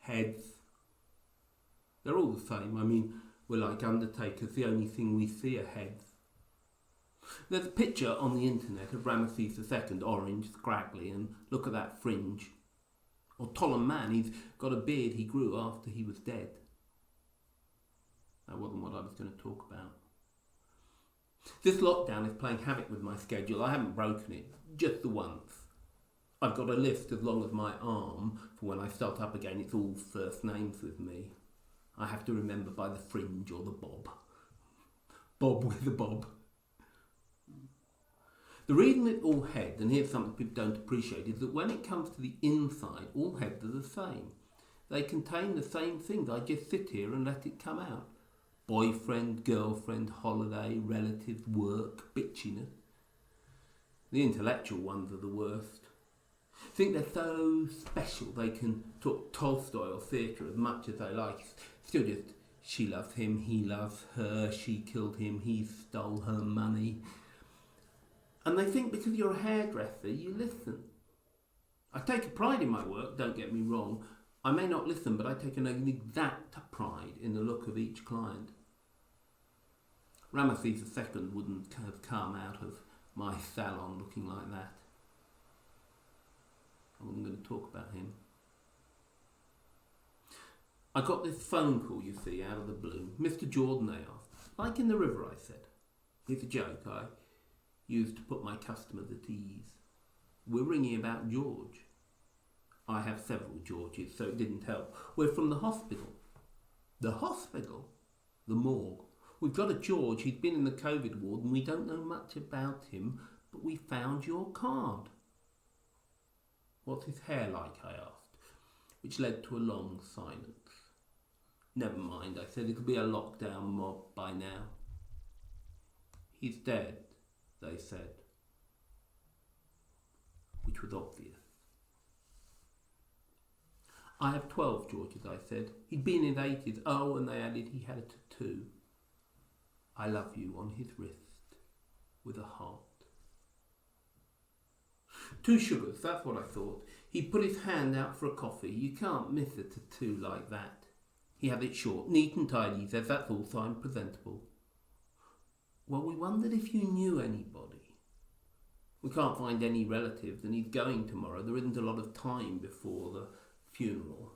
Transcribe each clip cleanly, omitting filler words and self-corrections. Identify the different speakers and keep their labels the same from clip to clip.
Speaker 1: heads. They're all the same. I mean, we're like undertakers. The only thing we see are heads. There's a picture on the internet of Ramesses II, orange, scraggly, and look at that fringe. Or Tollin Man, he's got a beard he grew after he was dead. That wasn't what I was going to talk about. This lockdown is playing havoc with my schedule. I haven't broken it, just the once. I've got a list as long as my arm for when I start up again. It's all first names with me. I have to remember by the fringe or the bob. Bob with the bob. The reason it's all head, and here's something people don't appreciate, is that when it comes to the inside, all heads are the same. They contain the same things. I just sit here and let it come out. Boyfriend, girlfriend, holiday, relatives, work, bitchiness. The intellectual ones are the worst. Think they're so special they can talk Tolstoy or theatre as much as they like. Still just, she loves him, he loves her, she killed him, he stole her money. And they think because you're a hairdresser, you listen. I take a pride in my work, don't get me wrong. I may not listen, but I take an exact pride in the look of each client. Ramesses II wouldn't have come out of my salon looking like that. I wasn't going to talk about him. I got this phone call, you see, out of the blue. Mr. Jordan, they asked. Like in the river, I said. It's a joke I used to put my customers at ease. We're ringing about George. I have several Georges, so it didn't help. We're from the hospital. The hospital? The morgue. We've got a George, he's been in the COVID ward and we don't know much about him, but we found your card. What's his hair like, I asked, which led to a long silence. Never mind, I said, it'll be a lockdown mob by now. He's dead, they said, which was obvious. I have 12 Georges, I said. He'd been in his 80s. Oh, and they added he had a tattoo. I love you on his wrist with a heart. 2 sugars, that's what I thought. He put his hand out for a coffee. You can't miss a tattoo like that. He had it short, neat and tidy. He says that's all fine, presentable. Well, we wondered if you knew anybody. We can't find any relatives and he's going tomorrow. There isn't a lot of time before the funeral.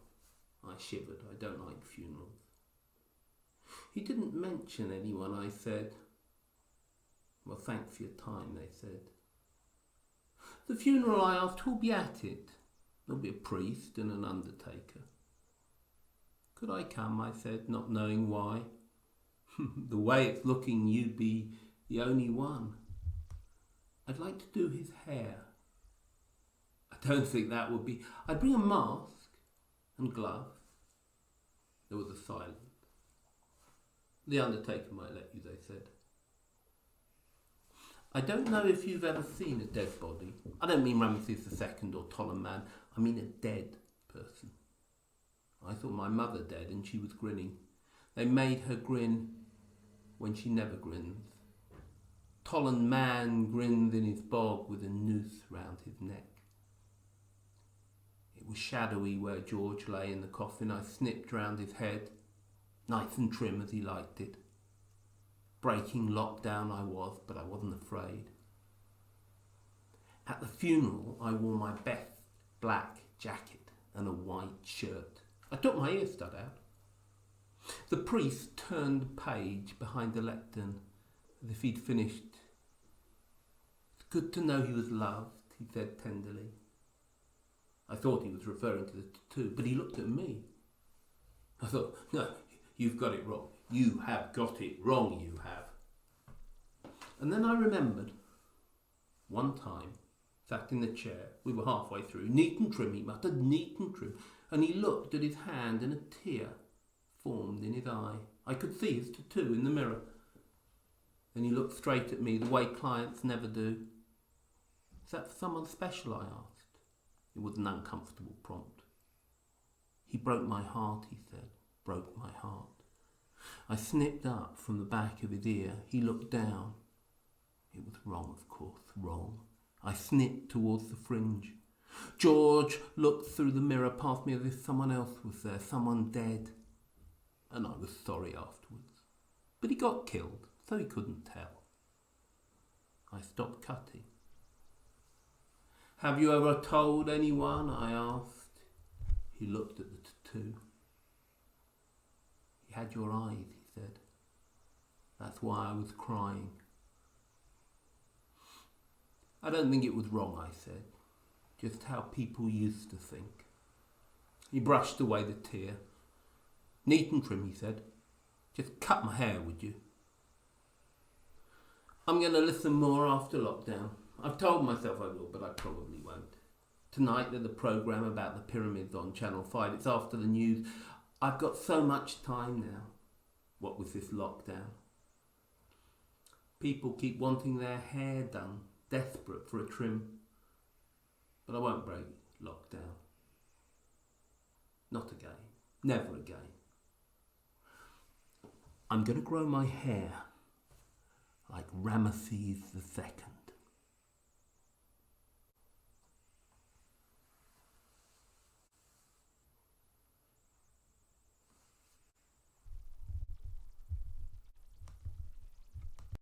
Speaker 1: I shivered. I don't like funerals. He didn't mention anyone, I said. Well, thanks for your time, they said. The funeral, I asked, who'll be at it? There'll be a priest and an undertaker. Could I come, I said, not knowing why. The way it's looking, you'd be the only one. I'd like to do his hair. I don't think that would be... I'd bring a mask and gloves. There was a silence. The undertaker might let you, they said. I don't know if you've ever seen a dead body. I don't mean Ramesses II or Tollin Man. I mean a dead person. I thought my mother dead and she was grinning. They made her grin when she never grins. Tollin Man grinned in his bog with a noose round his neck. It was shadowy where George lay in the coffin. I snipped round his head, nice and trim as he liked it. Breaking lockdown I was, but I wasn't afraid. At the funeral, I wore my best black jacket and a white shirt. I took my ear stud out. The priest turned the page behind the lectern as if he'd finished. It's good to know he was loved, he said tenderly. I thought he was referring to the tattoo, but he looked at me. I thought, no, you've got it wrong. You have got it wrong, you have. And then I remembered, one time, sat in the chair, we were halfway through, neat and trim, he muttered, neat and trim, and he looked at his hand and a tear formed in his eye. I could see his tattoo in the mirror. Then he looked straight at me, the way clients never do. Is that for someone special, I asked. It was an uncomfortable prompt. He broke my heart, he said, broke my heart. I snipped up from the back of his ear. He looked down. It was wrong, of course, wrong. I snipped towards the fringe. George looked through the mirror past me as if someone else was there, someone dead. And I was sorry afterwards. But he got killed, so he couldn't tell. I stopped cutting. Have you ever told anyone? I asked. He looked at the tattoo. He had your eyes, he said. That's why I was crying. I don't think it was wrong, I said. Just how people used to think. He brushed away the tear. Neat and trim, he said. Just cut my hair, would you? I'm going to listen more after lockdown. I've told myself I will, but I probably won't. Tonight there's a programme about the pyramids on Channel 5. It's after the news. I've got so much time now. What with this lockdown? People keep wanting their hair done, desperate for a trim. But I won't break lockdown. Not again. Never again. I'm going to grow my hair like Ramesses II.